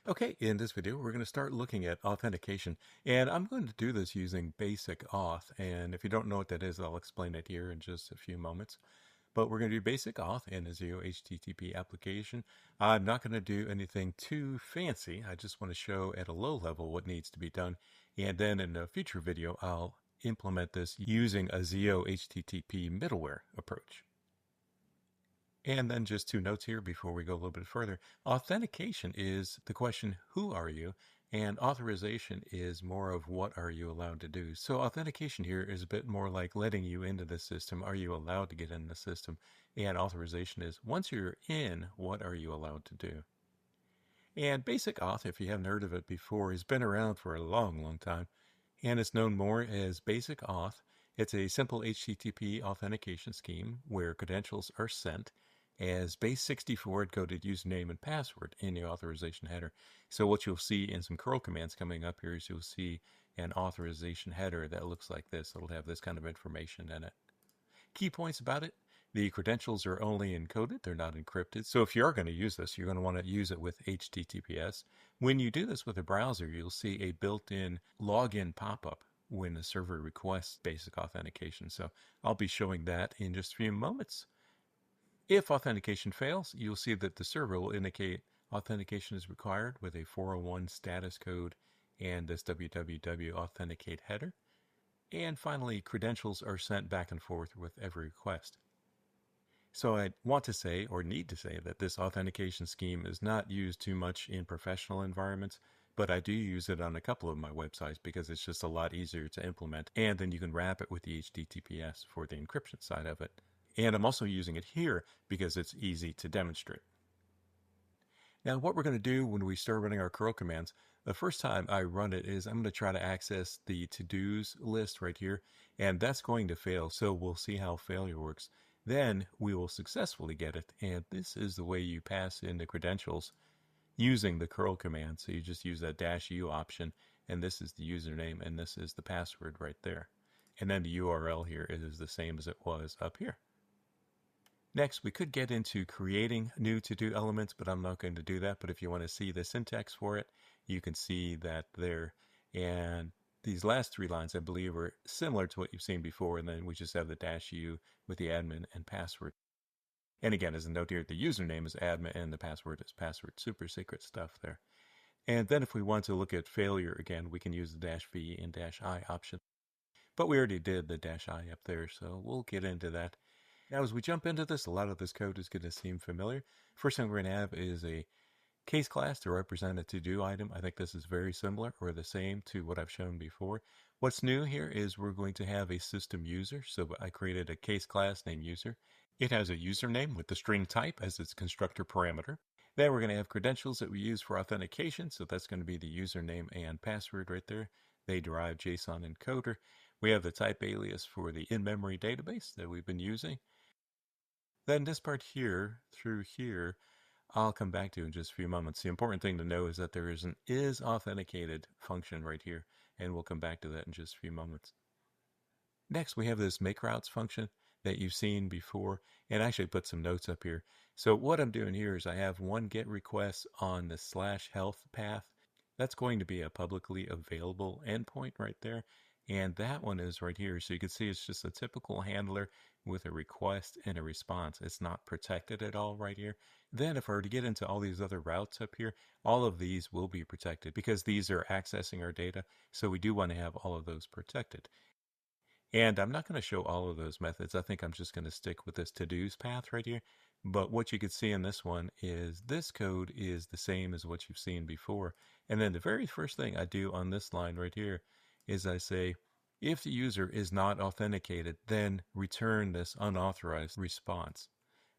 Okay, in this video, we're going to start looking at authentication, and I'm going to do this using Basic Auth. And if you don't know what that is, I'll explain it here in just a few moments. But we're going to do Basic Auth in a ZIO HTTP application. I'm not going to do anything too fancy. I just want to show at a low level what needs to be done. And then in a future video, I'll implement this using a ZIO HTTP middleware approach. And then just two notes here before we go a little bit further. Authentication is the question, who are you? And authorization is more of what are you allowed to do? So authentication here is a bit more like letting you into the system. Are you allowed to get in the system? And authorization is once you're in, what are you allowed to do? And Basic Auth, if you haven't heard of it before, has been around for a long, long time. And it's known more as Basic Auth. It's a simple HTTP authentication scheme where credentials are sent as base64 encoded username and password in the authorization header. So what you'll see in some curl commands coming up here is you'll see an authorization header that looks like this. It'll have this kind of information in it. Key points about it. The credentials are only encoded, they're not encrypted. So if you are going to use this, you're going to want to use it with HTTPS. When you do this with a browser, you'll see a built-in login pop-up when the server requests basic authentication. So I'll be showing that in just a few moments. If authentication fails, you'll see that the server will indicate authentication is required with a 401 status code and this www authenticate header. And finally, credentials are sent back and forth with every request. So I want to say, or need to say, that this authentication scheme is not used too much in professional environments, but I do use it on a couple of my websites because it's just a lot easier to implement. And then you can wrap it with the HTTPS for the encryption side of it. And I'm also using it here because it's easy to demonstrate. Now, what we're going to do when we start running our curl commands, the first time I run it is I'm going to try to access the to-dos list right here, and that's going to fail. So we'll see how failure works. Then we will successfully get it, and this is the way you pass in the credentials using the curl command. So you just use that -u option, and this is the username, and this is the password right there. And then the URL here is the same as it was up here. Next, we could get into creating new to-do elements, but I'm not going to do that. But if you want to see the syntax for it, you can see that there. And these last three lines, I believe, are similar to what you've seen before. And then we just have the -u with the admin and password. And again, as a note here, the username is admin and the password is password. Super secret stuff there. And then if we want to look at failure again, we can use the -v and -i option. But we already did the -i up there, so we'll get into that. Now, as we jump into this, a lot of this code is going to seem familiar. First thing we're going to have is a case class to represent a to-do item. I think this is very similar or the same to what I've shown before. What's new here is we're going to have a system user. So I created a case class named user. It has a username with the string type as its constructor parameter. Then we're going to have credentials that we use for authentication. So that's going to be the username and password right there. They derive JSON encoder. We have the type alias for the in-memory database that we've been using. Then this part here, through here, I'll come back to in just a few moments. The important thing to know is that there is an isAuthenticated function right here, and we'll come back to that in just a few moments. Next, we have this makeRoutes function that you've seen before, and I actually put some notes up here. So what I'm doing here is I have one GET request on the /health path. That's going to be a publicly available endpoint right there. And that one is right here. So you can see it's just a typical handler with a request and a response. It's not protected at all right here. Then if I were to get into all these other routes up here, all of these will be protected because these are accessing our data. So we do want to have all of those protected. And I'm not going to show all of those methods. I think I'm just going to stick with this to-dos path right here. But what you can see in this one is this code is the same as what you've seen before. And then the very first thing I do on this line right here is I say, if the user is not authenticated, then return this unauthorized response.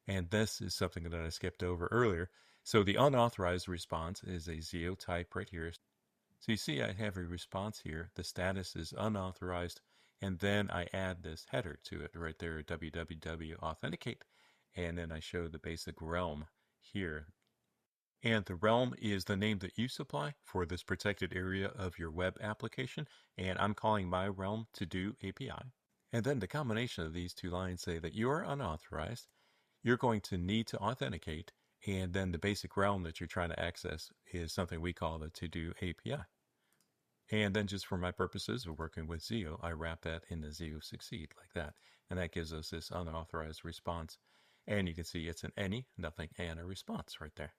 And this is something that I skipped over earlier. So the unauthorized response is a ZIO type right here. So you see I have a response here. The status is unauthorized. And then I add this header to it right there, www authenticate. And then I show the basic realm here. And the realm is the name that you supply for this protected area of your web application. And I'm calling my realm to-do API. And then the combination of these two lines say that you are unauthorized. You're going to need to authenticate, And then the basic realm that you're trying to access is something we call the to-do API. And then just for my purposes of working with ZIO, I wrap that in the ZIO succeed like that. And that gives us this unauthorized response. And you can see it's an any, nothing, and a response right there.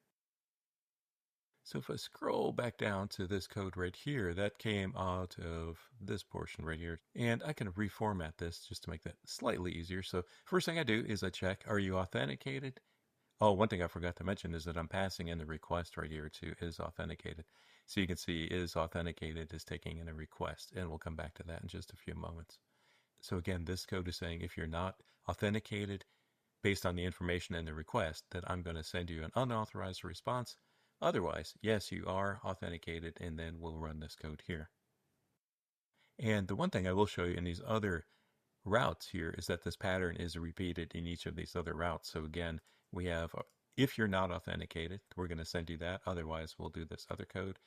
So if I scroll back down to this code right here, that came out of this portion right here. And I can reformat this just to make that slightly easier. So first thing I do is I check, are you authenticated? Oh, one thing I forgot to mention is that I'm passing in the request right here to is authenticated. So you can see is authenticated is taking in a request, and we'll come back to that in just a few moments. So again, this code is saying if you're not authenticated based on the information in the request, that I'm going to send you an unauthorized response. Otherwise, yes, you are authenticated, and then we'll run this code here. And the one thing I will show you in these other routes here is that this pattern is repeated in each of these other routes. So again, we have, if you're not authenticated, we're going to send you that. Otherwise, we'll do this other code.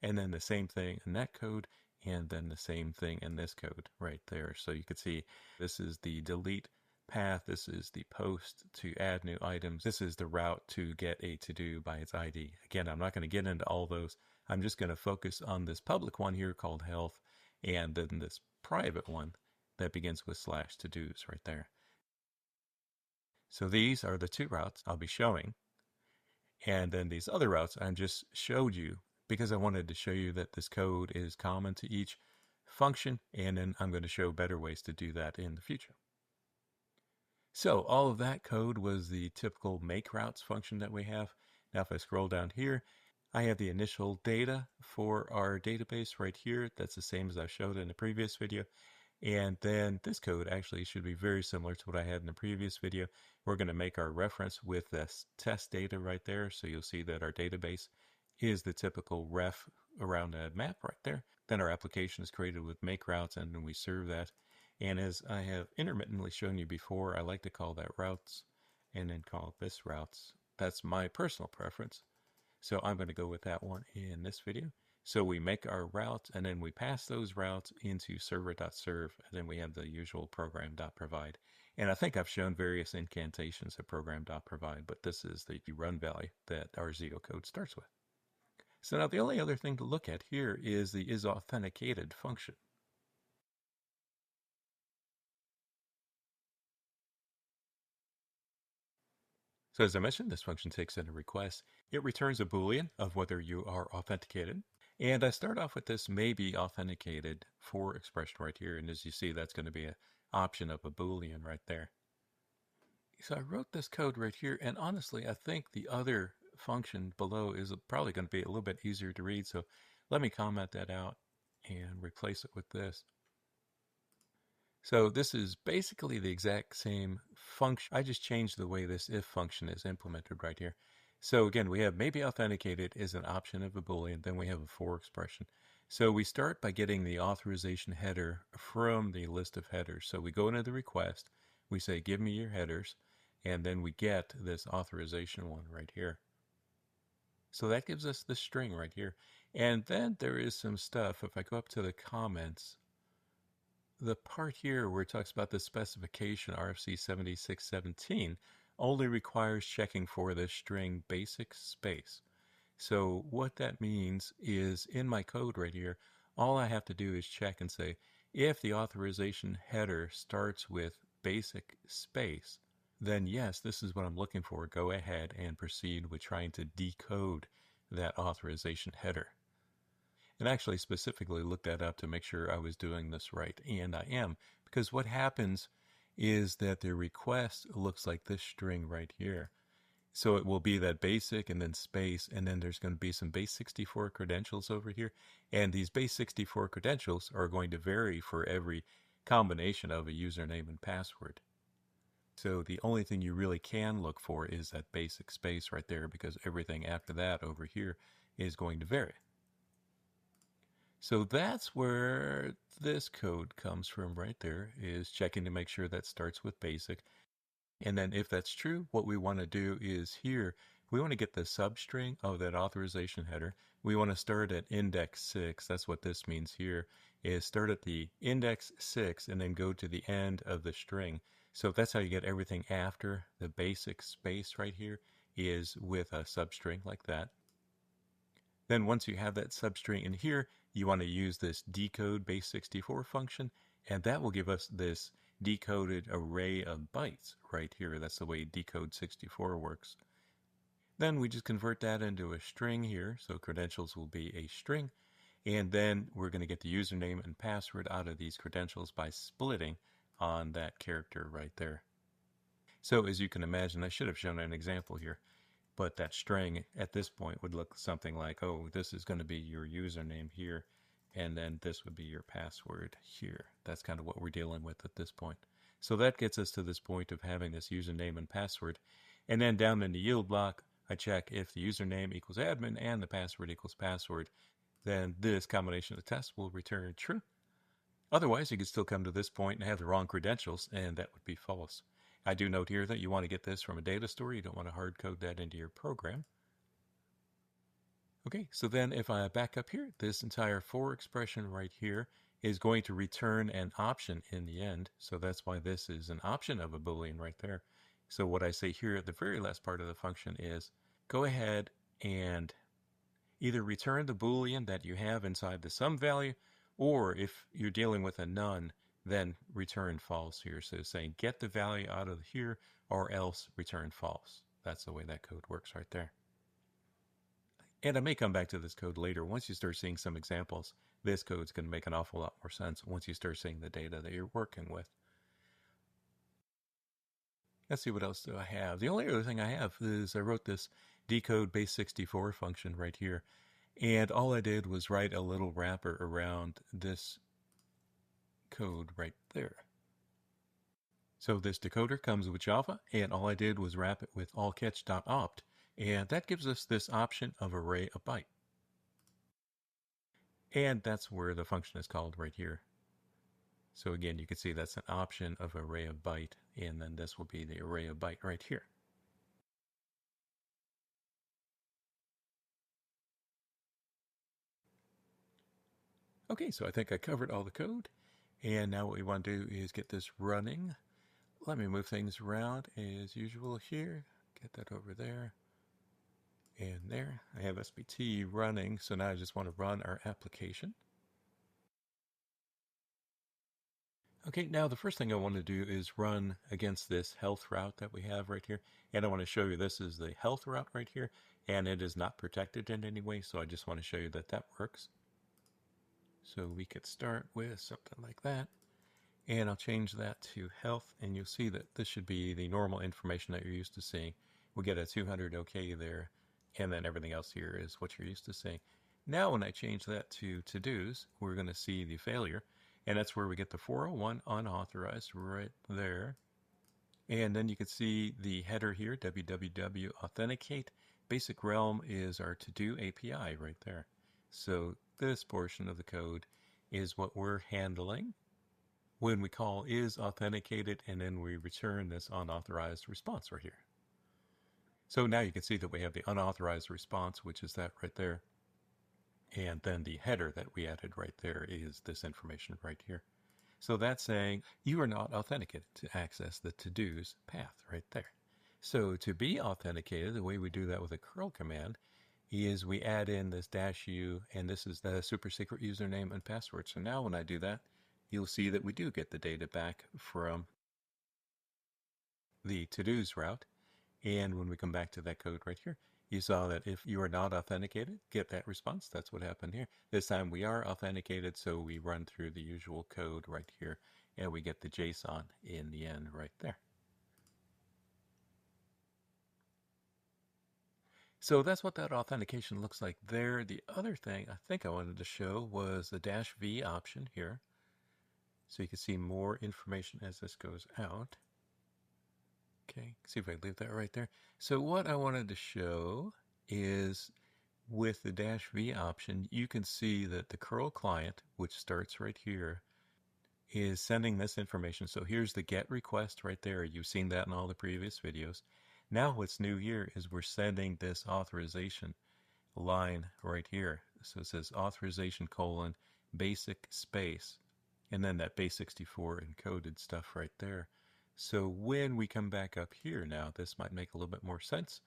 And then the same thing in that code, and then the same thing in this code right there. So you can see this is the delete path. This is the post to add new items. This is the route to get a to-do by its ID. Again, I'm not going to get into all those. I'm just going to focus on this public one here called health, and then this private one that begins with /to-dos right there. So these are the two routes I'll be showing. And then these other routes I just showed you because I wanted to show you that this code is common to each function, and then I'm going to show better ways to do that in the future. So all of that code was the typical make routes function that we have. Now if I scroll down here, I have the initial data for our database right here. That's the same as I showed in the previous video. And then this code actually should be very similar to what I had in the previous video. We're going to make our reference with this test data right there. So you'll see that our database is the typical ref around a map right there. Then our application is created with make routes, and then we serve that. And as I have intermittently shown you before, I like to call that routes and then call this routes. That's my personal preference. So I'm going to go with that one in this video. So we make our routes, and then we pass those routes into server.serve, and then we have the usual program.provide. And I think I've shown various incantations of program.provide, but this is the run value that our ZIO code starts with. So now the only other thing to look at here is the isAuthenticated function. So as I mentioned, this function takes in a request. It returns a Boolean of whether you are authenticated. And I start off with this may be authenticated for expression right here. And as you see, that's going to be an option of a Boolean right there. So I wrote this code right here. And honestly, I think the other function below is probably going to be a little bit easier to read. So let me comment that out and replace it with this. So this is basically the exact same function. I just changed the way this if function is implemented right here. So again, we have maybe authenticated is an option of a Boolean, then we have a for expression. So we start by getting the authorization header from the list of headers. So we go into the request, we say give me your headers, and then we get this authorization one right here. So that gives us the string right here. And then there is some stuff. If I go up to the comments, the part here where it talks about the specification RFC 7617 only requires checking for the string basic space. So what that means is in my code right here, all I have to do is check and say, if the authorization header starts with basic space, then yes, this is what I'm looking for. Go ahead and proceed with trying to decode that authorization header. And actually specifically looked that up to make sure I was doing this right, and I am, because what happens is that the request looks like this string right here. So it will be that basic and then space, and then there's going to be some base 64 credentials over here, and these base 64 credentials are going to vary for every combination of a username and password. So the only thing you really can look for is that basic space right there, because everything after that over here is going to vary. So that's where this code comes from right there, is checking to make sure that starts with basic. And then if that's true, what we want to do is here, we want to get the substring of that authorization header. We want to start at index 6. That's what this means here, is start at the index 6 and then go to the end of the string. So that's how you get everything after the basic space right here is with a substring like that. Then once you have that substring in here, you want to use this decode base64 function, and that will give us this decoded array of bytes right here. That's the way decode 64 works. Then we just convert that into a string here, so credentials will be a string, and then we're going to get the username and password out of these credentials by splitting on that character right there. So as you can imagine, I should have shown an example here, but that string at this point would look something like, oh, this is going to be your username here, and then this would be your password here. That's kind of what we're dealing with at this point. So that gets us to this point of having this username and password. And then down in the yield block, I check if the username equals admin and the password equals password. Then this combination of tests will return true. Otherwise, you could still come to this point and have the wrong credentials, and that would be false. I do note here that you want to get this from a data store. You don't want to hard code that into your program. Okay, so then if I back up here, this entire for expression right here is going to return an option in the end. So that's why this is an option of a Boolean right there. So what I say here at the very last part of the function is go ahead and either return the Boolean that you have inside the sum value, or if you're dealing with a none, then return false here. So saying get the value out of here or else return false. That's the way that code works right there. And I may come back to this code later. Once you start seeing some examples, this code's going to make an awful lot more sense once you start seeing the data that you're working with. Let's see, what else do I have? The only other thing I have is I wrote this decode base64 function right here. And all I did was write a little wrapper around this code right there. So this decoder comes with Java, and all I did was wrap it with allcatch.opt, and that gives us this option of array of byte. And that's where the function is called right here. So again, you can see that's an option of array of byte, and then this will be the array of byte right here. Okay, so I think I covered all the code, and now what we want to do is get this running. Let me move things around as usual here. Get that over there and there. I have SBT running, so now I just want to run our application. Okay, now the first thing I want to do is run against this health route that we have right here. And I want to show you this is the health route right here, and it is not protected in any way, so I just want to show you that that works. So we could start with something like that. And I'll change that to health, and you'll see that this should be the normal information that you're used to seeing. We get a 200 OK there, and then everything else here is what you're used to seeing. Now when I change that to to-dos, we're going to see the failure, and that's where we get the 401 unauthorized right there. And then you can see the header here, www authenticate. Basic realm is our to-do API right there. So this portion of the code is what we're handling when we call is authenticated, and then we return this unauthorized response right here. So now you can see that we have the unauthorized response, which is that right there. And then the header that we added right there is this information right here. So that's saying you are not authenticated to access the to-dos path right there. So to be authenticated, the way we do that with a curl command is we add in this -u, and this is the super secret username and password. So now when I do that, you'll see that we do get the data back from the to-dos route. And when we come back to that code right here, you saw that if you are not authenticated, get that response. That's what happened here. This time we are authenticated, so we run through the usual code right here, and we get the JSON in the end right there. So that's what that authentication looks like there. The other thing I think I wanted to show was the -v option here. So you can see more information as this goes out. Okay, see if I leave that right there. So what I wanted to show is with the -v option, you can see that the curl client, which starts right here, is sending this information. So here's the get request right there. You've seen that in all the previous videos. Now what's new here is we're sending this authorization line right here. So it says authorization : basic space, and then that base64 encoded stuff right there. So when we come back up here now, this might make a little bit more sense.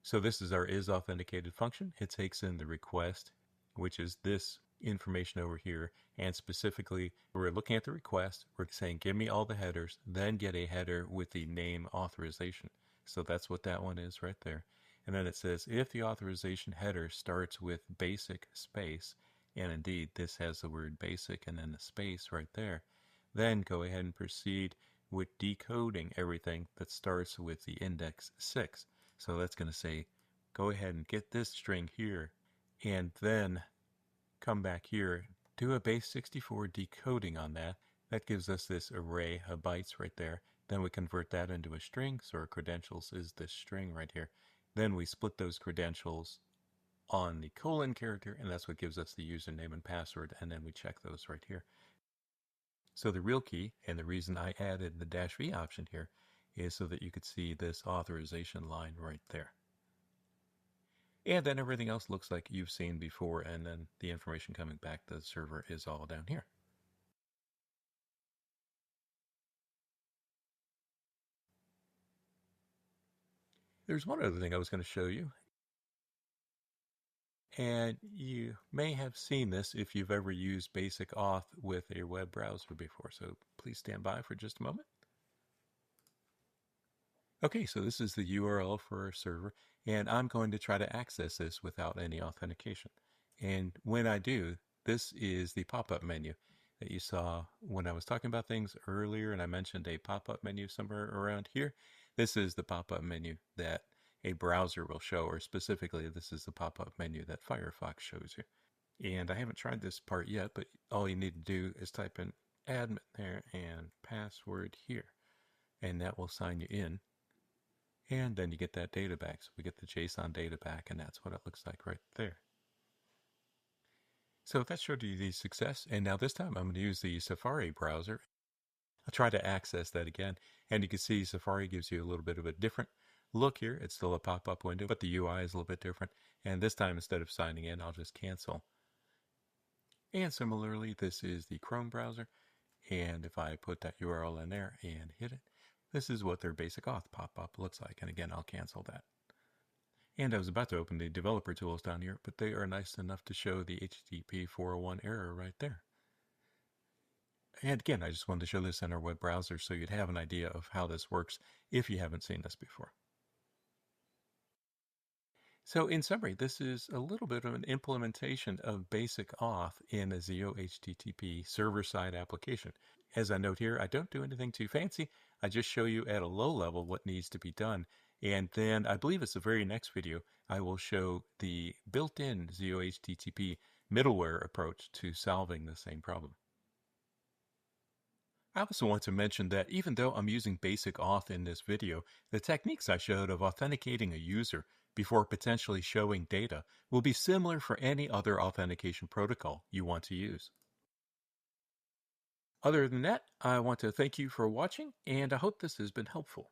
So this is our isAuthenticated function. It takes in the request, which is this information over here. And specifically, we're looking at the request. We're saying, give me all the headers, then get a header with the name authorization. So that's what that one is right there. And then it says, if the authorization header starts with basic space, and indeed this has the word basic and then the space right there, then go ahead and proceed with decoding everything that starts with the index 6. So that's going to say, go ahead and get this string here, and then come back here, do a base 64 decoding on that. That gives us this array of bytes right there. Then we convert that into a string, so our credentials is this string right here. Then we split those credentials on the colon character, and that's what gives us the username and password, and then we check those right here. So the real key, and the reason I added the -v option here, is so that you could see this authorization line right there. And then everything else looks like you've seen before, and then the information coming back to the server is all down here. There's one other thing I was going to show you, and you may have seen this if you've ever used Basic Auth with a web browser before, so please stand by for just a moment. Okay, so this is the URL for our server, and I'm going to try to access this without any authentication. And when I do, this is the pop-up menu that you saw when I was talking about things earlier, and I mentioned a pop-up menu somewhere around here. This is the pop-up menu that a browser will show, or specifically, this is the pop-up menu that Firefox shows you. And I haven't tried this part yet, but all you need to do is type in admin there and password here, and that will sign you in. And then you get that data back. So we get the JSON data back, and that's what it looks like right there. So that showed you the success. And now this time I'm going to use the Safari browser. I'll try to access that again. And you can see Safari gives you a little bit of a different look here. It's still a pop-up window, but the UI is a little bit different. And this time, instead of signing in, I'll just cancel. And similarly, this is the Chrome browser. And if I put that URL in there and hit it, this is what their Basic Auth pop-up looks like. And again, I'll cancel that. And I was about to open the developer tools down here, but they are nice enough to show the HTTP 401 error right there. And again, I just wanted to show this in our web browser so you'd have an idea of how this works if you haven't seen this before. So in summary, this is a little bit of an implementation of Basic Auth in a ZIO HTTP server-side application. As I note here, I don't do anything too fancy. I just show you at a low level what needs to be done. And then I believe it's the very next video, I will show the built-in ZIO HTTP middleware approach to solving the same problem. I also want to mention that even though I'm using Basic Auth in this video, the techniques I showed of authenticating a user before potentially showing data will be similar for any other authentication protocol you want to use. Other than that, I want to thank you for watching, and I hope this has been helpful.